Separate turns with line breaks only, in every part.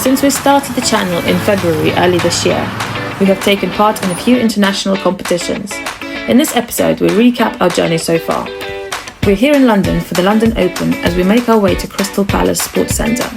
Since we started the channel in February early this year, we have taken part in a few international competitions. In this episode, we recap our journey so far. We're here in London for the London Open as we make our way to Crystal Palace Sports Centre.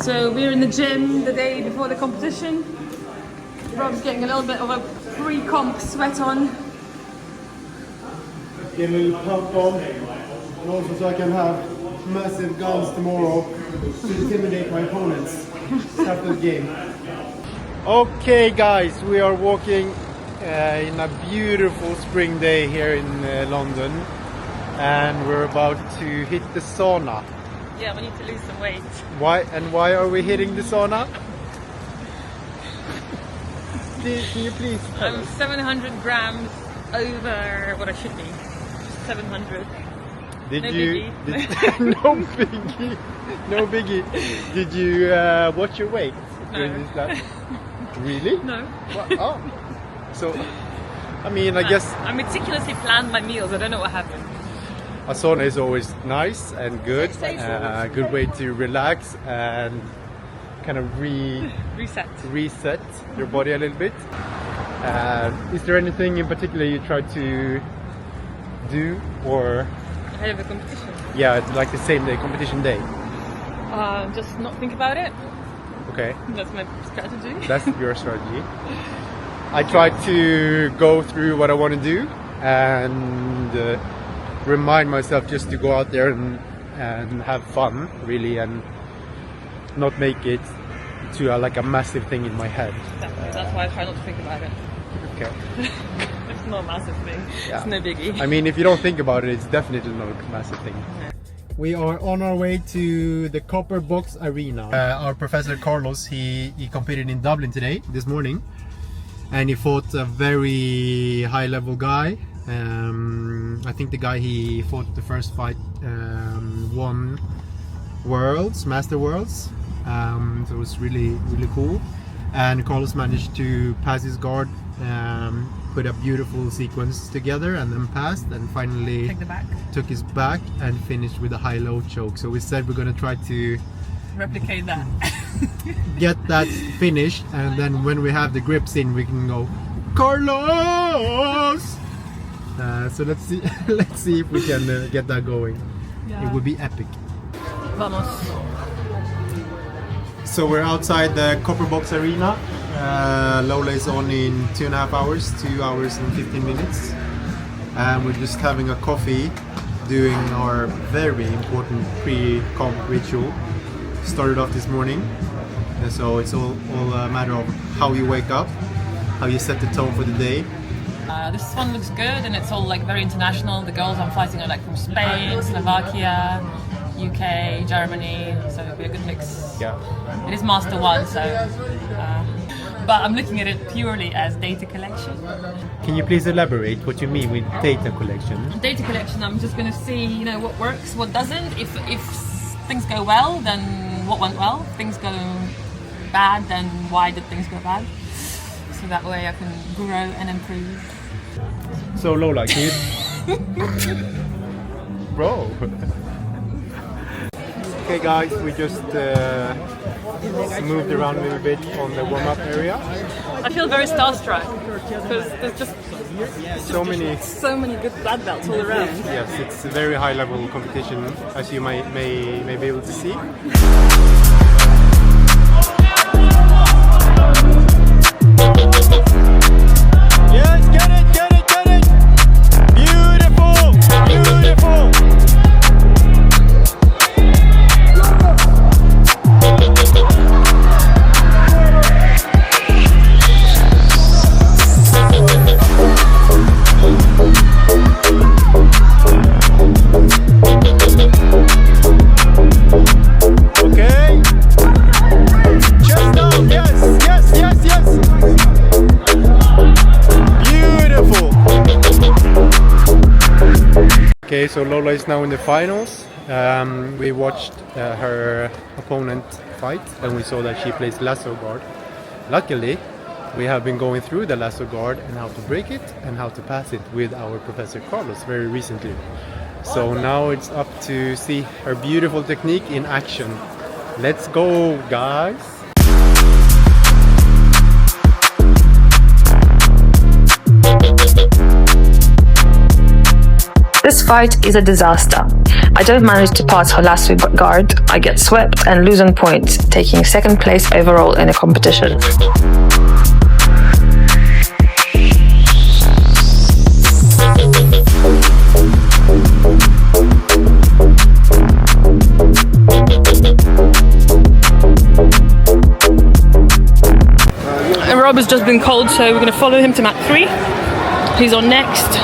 So we're in the gym the day before the competition. Rob's getting a little bit of a pre-comp sweat on.
Get a little pump on, and also so I can have massive guns tomorrow to intimidate my opponents after the game. Okay guys, we are walking in a beautiful spring day here in London, and we're about to hit the sauna.
Yeah, we need to lose some weight.
Why are we hitting the sauna? Can you please tell
I'm
us?
700 grams over what I should be. 700.
Did
No
you?
biggie.
No biggie. No biggie. Did you watch your weight during
No.
this lap? Really?
No.
What? Oh. So, I mean, I guess
I meticulously planned my meals. I don't know what happened.
a sauna is always nice and good.
Sensational.
Good way to relax and kind of reset your body a little bit. Is there anything in particular you try to do, or
Ahead of the competition.
yeah, it's like the same day, competition day?
Just not think about it.
Okay,
That's my strategy.
that's your strategy. I try to go through what I want to do and remind myself just to go out there and have fun, really, and not make it to like a massive thing in my head.
That's why I try not to think about it.
Okay.
It's not a massive thing.
Yeah.
It's no biggie.
I mean, if you don't think about it, it's definitely not a massive thing. We are on our way to the Copper Box Arena. Our professor Carlos, he competed in Dublin today, this morning, and he fought a very high-level guy. I think the guy he fought the first fight won Master Worlds. So it was really cool. And Carlos managed to pass his guard, put a beautiful sequence together, and then passed, and finally took his back and finished with a high-low choke. So we said we're gonna try to
Replicate that.
get that finished, and then when we have the grips in, we can go Carlos. So let's see if we can get that going.
Yeah.
It would be epic.
Vamos.
So we're outside the Copper Box Arena. Lola is on in 2.5 hours, 2 hours and 15 minutes. And we're just having a coffee, doing our very important pre-comp ritual. Started off this morning. And so it's all a matter of how you wake up, how you set the tone for the day.
This one looks good, and it's all like very international. The girls I'm fighting are like from Spain, Slovakia, UK, Germany, so it'll be a good mix.
Yeah.
It is Master 1, so but I'm looking at it purely as data collection.
Can you please elaborate what you mean with data collection?
Data collection, I'm just going to see, you know, what works, what doesn't. If things go well, then what went well. If things go bad, then why did things go bad? So that way I can grow and improve.
So Lola, can you... Bro! Okay guys, we just moved around a little bit on the warm-up area.
I feel very starstruck because there's just
here. So many
good black belts all around.
Yes, it's a very high level competition, as you may be able to see. Yes, get it! Beautiful! Okay, so Lola is now in the finals. We watched her opponent fight and we saw that she plays lasso guard. Luckily, we have been going through the lasso guard and how to break it and how to pass it with our Professor Carlos very recently. So now it's up to see her beautiful technique in action. Let's go, guys!
This fight is a disaster. I don't manage to pass her lasso guard, I get swept and lose on points, taking second place overall in a competition.
Rob has just been called, so we're going to follow him to mat 3. He's on next.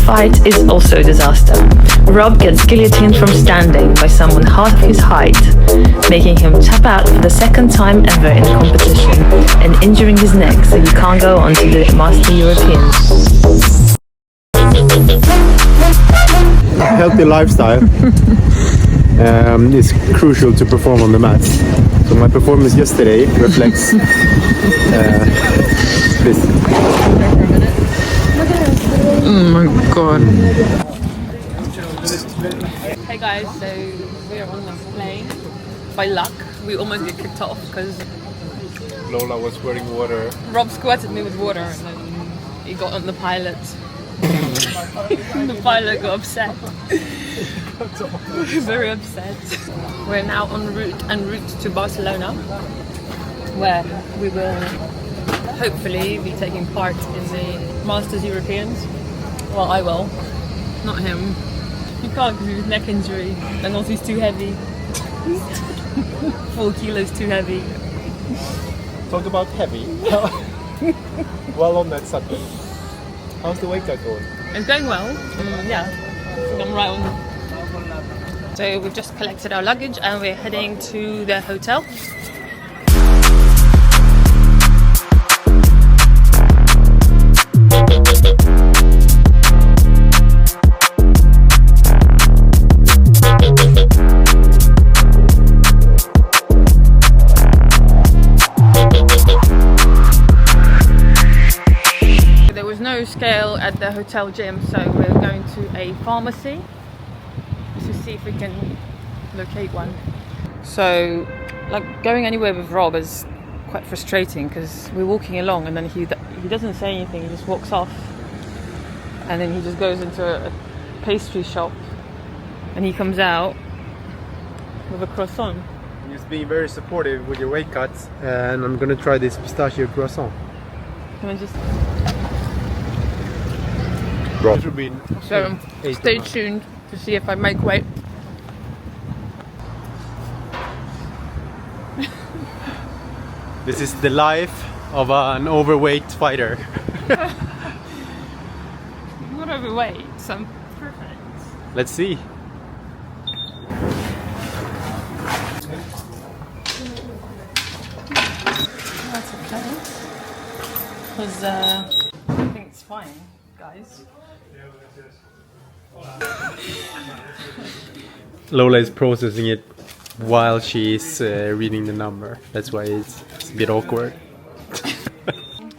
Fight is also a disaster. Rob gets guillotined from standing by someone half his height, making him tap out for the second time ever in a competition and injuring his neck so he can't go on to the Master Europeans.
Healthy lifestyle is crucial to perform on the mats. So my performance yesterday reflects this.
Oh my god. Hey guys, so we're on the plane. By luck, we almost get kicked off because
Lola was wearing water.
Rob squirted me with water and then he got on the pilot. The pilot got upset. Very upset. We're now en route to Barcelona, where we will hopefully be taking part in the Masters Europeans. Well, I will, not him. He can't because of his neck injury, and also he's too heavy. 4 kilos too heavy.
Talk about heavy. Well, on that subject, how's the weight out going?
It's going well. Yeah, I think I'm right on. So we've just collected our luggage and we're heading to the hotel. Scale at the hotel gym, so we're going to a pharmacy to see if we can locate one. So, like, going anywhere with Rob is quite frustrating because we're walking along and then he doesn't say anything, he just walks off and then he just goes into a pastry shop and he comes out with a croissant.
He's being very supportive with your weight cuts, and I'm gonna try this pistachio croissant.
Can I just... So stay tuned to see if I make weight.
This is the life of an overweight fighter.
I'm not overweight, so I'm perfect.
Let's see.
That's okay. Because I think it's fine, guys.
Lola is processing it while she's reading the number. That's why it's a bit awkward.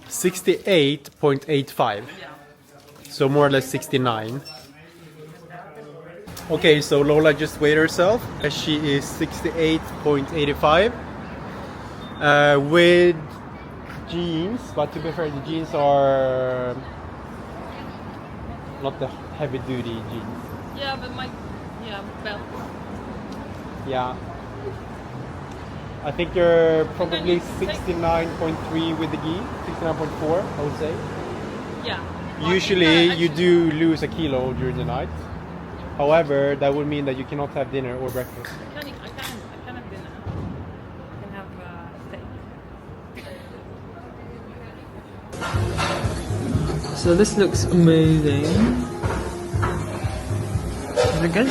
68.85. So more or less 69. Okay, so Lola just weighed herself. She is 68.85 with jeans, but to be fair, the jeans are not the heavy duty jeans.
Yeah, but belt.
Yeah. I think you're probably 69.3 with the gi, 69.4 I would say.
Yeah.
Usually you do lose a kilo during the night. However, that would mean that you cannot have dinner or breakfast.
I can have dinner. I can have steak. So this looks amazing. Is it good?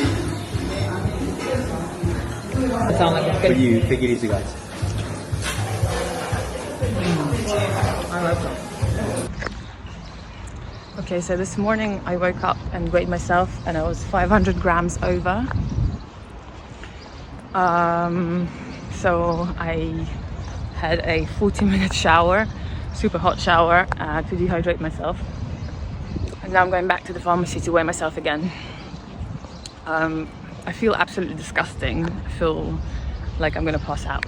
I sound like it's good.
But you take it easy, guys.
I like that. Okay, so this morning I woke up and weighed myself and I was 500 grams over. So I had a 40-minute shower, super hot shower to dehydrate myself. And now I'm going back to the pharmacy to weigh myself again. I feel absolutely disgusting. I feel like I'm gonna pass out.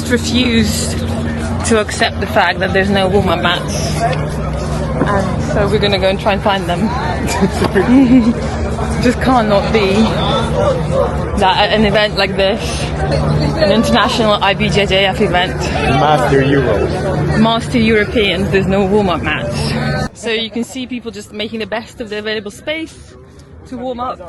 Refused to accept the fact that there's no warm-up mats, and so we're gonna go and try and find them. Just cannot be that at an event like this, an international IBJJF event, Master Europeans, there's no warm-up mats. So you can see people just making the best of the available space to warm up.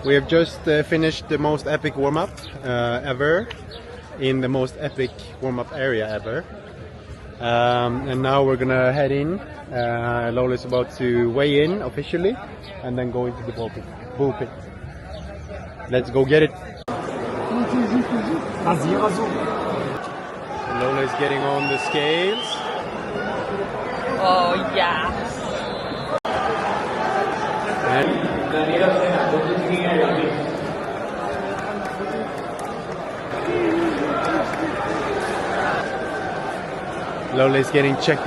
We have just finished the most epic warm-up ever, in the most epic warm-up area ever. And now we're gonna head in. Lola is about to weigh in officially and then go into the bull pit. Let's go get it. Lola is getting on the scales.
Oh yeah.
Lola is getting checked.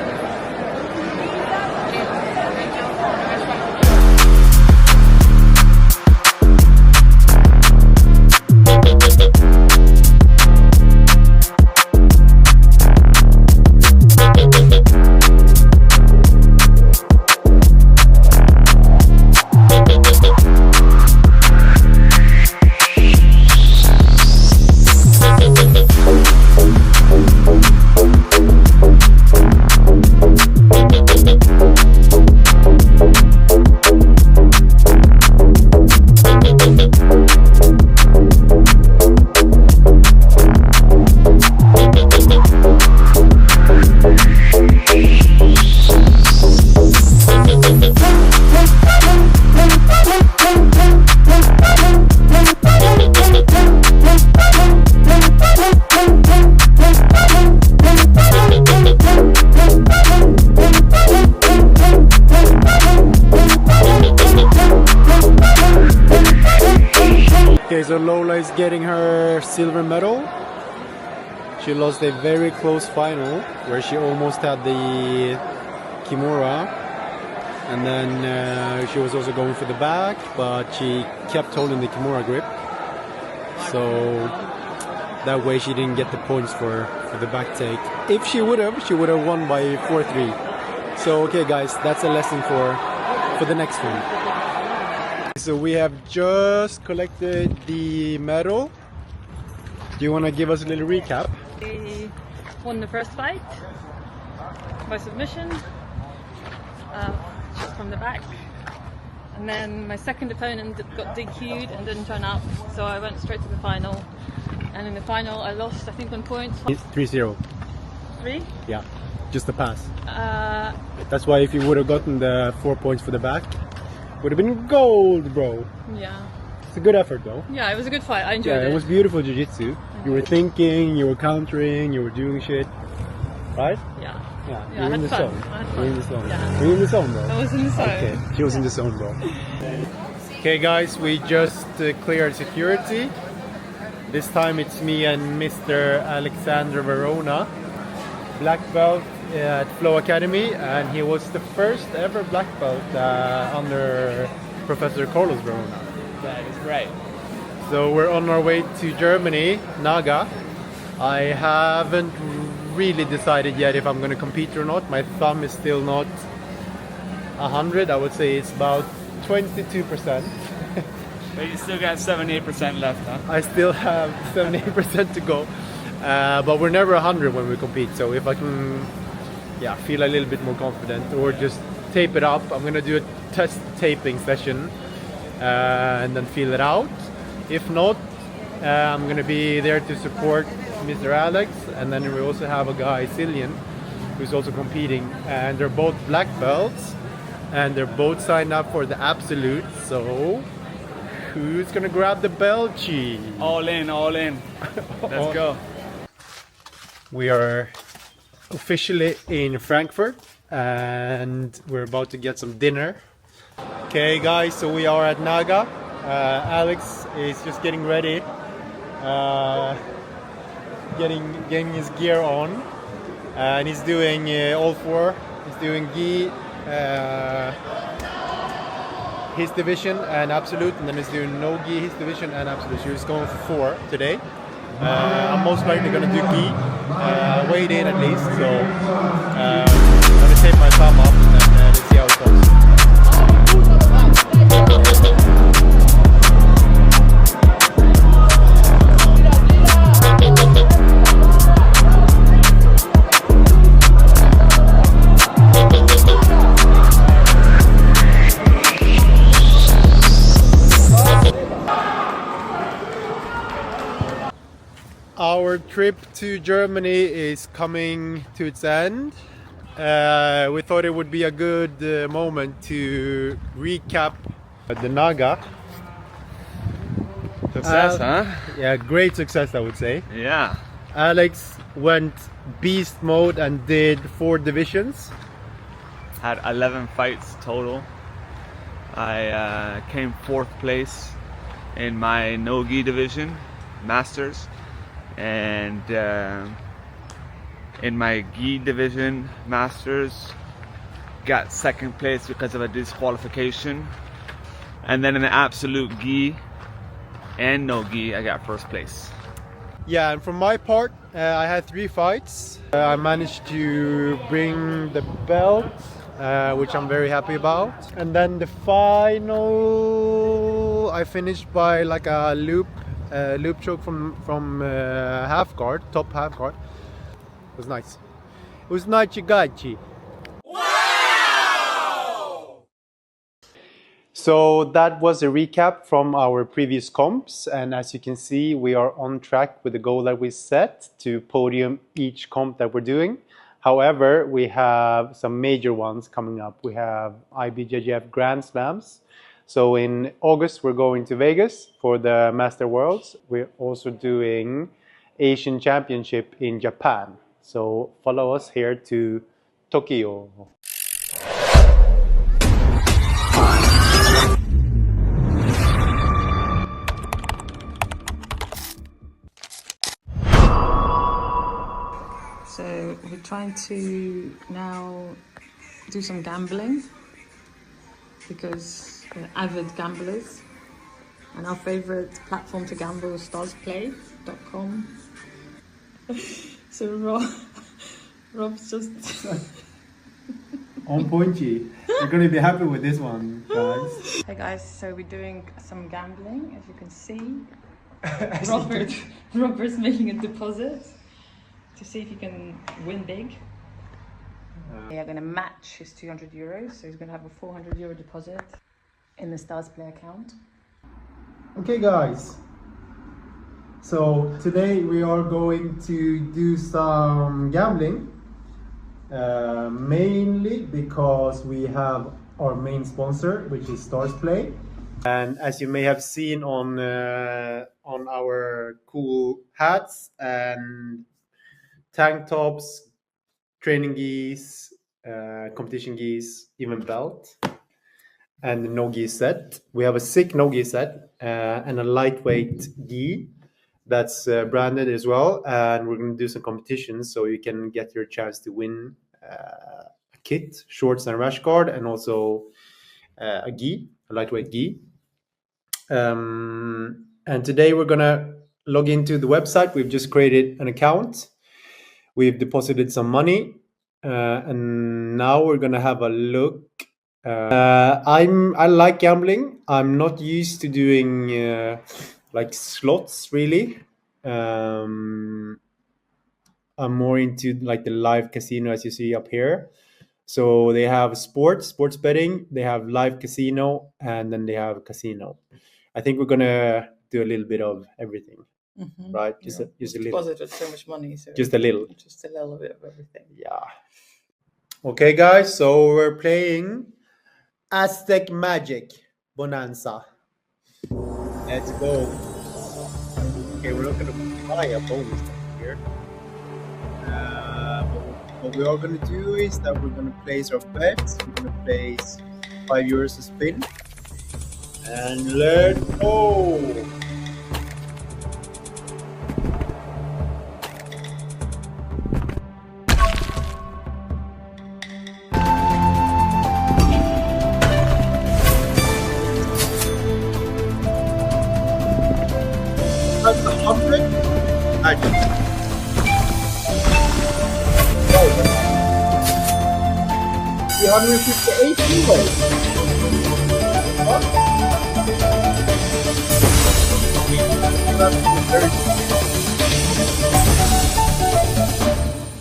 Okay, so Lola is getting her silver medal. She lost a very close final where she almost had the Kimura, and then she was also going for the back, but she kept holding the Kimura grip, so that way she didn't get the points for the back take. If she would have won by 4-3. So okay guys, that's a lesson for the next one. So we have just collected the medal. Do you want to give us a little recap?
We won the first fight by submission, just from the back. And then my second opponent got DQ'd and didn't turn up, so I went straight to the final. And in the final I lost, I think, 1 point.
3-0.
3?
Yeah, just a pass. That's why if you would have gotten the 4 points for the back, would have been gold, bro.
Yeah.
It's a good effort though.
Yeah, it was a good fight. I enjoyed it.
It was beautiful jiu-jitsu. You were thinking, you were countering, you were doing shit. Right?
Yeah.
Yeah,
Yeah,
you're in the
I had
zone.
fun.
You're in the zone.
Yeah.
Were you in the zone, bro?
I was in the zone.
Okay, she was in the zone, bro. Okay guys, we just cleared security. This time it's me and Mr. Alexander Verona, black belt at Flow Academy, and he was the first ever black belt under Professor Carlos Verona.
That is right.
So we're on our way to Germany, NAGA. I haven't really decided yet if I'm going to compete or not. My thumb is still not 100. I would say it's about 22%.
But you still got 78% left, huh?
I still have 78% to go. But we're never 100 when we compete. So if I can feel a little bit more confident or just tape it up, I'm going to do a test taping session and then feel it out. If not, I'm going to be there to support Mr. Alex, and then we also have a guy, Cillian, who's also competing, and they're both black belts and they're both signed up for the Absolute. So who's gonna grab the belt, Chi?
All in, all in. Let's go.
We are officially in Frankfurt and we're about to get some dinner. Okay guys, so we are at NAGA. Alex is just getting ready, getting his gear on, and he's doing all four. He's doing gi, his division and absolute, and then he's doing no gi, his division and absolute. So he's going for 4 today. I'm most likely going to do gi, weighed in at least. So I'm going to tape my thumb up and then let's see how it goes. Our trip to Germany is coming to its end. We thought it would be a good moment to recap the NAGA.
Success, huh?
Yeah, great success, I would say.
Yeah.
Alex went beast mode and did 4 divisions.
Had 11 fights total. I came 4th place in my no-gi division, Masters. And in my gi division, Masters, got 2nd place because of a disqualification. And then in the absolute gi and no gi, I got 1st place.
Yeah, and from my part, I had 3 fights. I managed to bring the belt, which I'm very happy about. And then the final, I finished by like a loop choke from half guard, top half guard. It was nice. It was Nachigachi. Wow! So that was a recap from our previous comps, and as you can see, we are on track with the goal that we set to podium each comp that we're doing. However, we have some major ones coming up. We have IBJJF Grandslams. So in August, we're going to Vegas for the Master Worlds. We're also doing Asian Championship in Japan. So follow us here to Tokyo.
So we're trying to now
do some gambling because we're avid gamblers. And our favourite platform to gamble is starsplay.com. So Rob's just
On pointy. You're gonna be happy with this one, guys.
Hey guys, so we're doing some gambling, as you can see.
As
Robert's making a deposit to see if he can win big. They are going to match his 200 euros, so he's going to have a 400 euro deposit in the Starsplay account.
Okay, guys. So today we are going to do some gambling, mainly because we have our main sponsor, which is Starsplay. And as you may have seen on our cool hats and tank tops, training geese, competition geese, even belt, and the no gi set. We have a sick no gi set and a lightweight gi that's branded as well. And we're going to do some competitions so you can get your chance to win a kit, shorts and rash guard, and also a gi, a lightweight gi. And today we're gonna log into the website. We've just created an account. We've deposited some money, and now we're gonna have a look. I like gambling. I'm not used to doing like slots really. I'm more into like the live casino, as you see up here. So they have sports betting, they have live casino, and then they have casino. I think we're gonna do a little bit of everything, right? Just a little.
Deposited so much money, so
Just a little.
Just a little bit of everything.
Yeah. Okay, guys. So we're playing Aztec Magic Bonanza. Let's go. Okay, we're not gonna buy a bonus here. What we are gonna do is that we're gonna place our bets. We're gonna place 5 euros a spin. And let's go! That's 100? Magic. Oh, 358 euros. What?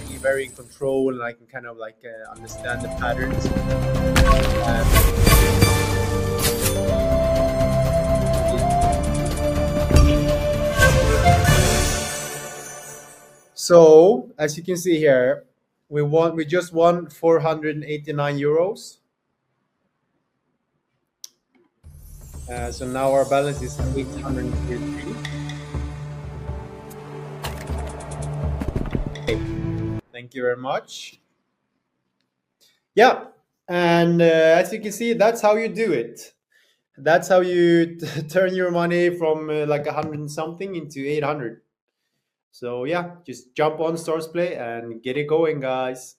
Be very in control, and I can kind of like understand the patterns. So as you can see here, we just won 489 euros. So now our balance is 833. Okay. Thank you very much. Yeah, and as you can see, that's how you do it. That's how you turn your money from like 100 and something into 800. So yeah, just jump on Starsplay and get it going, guys.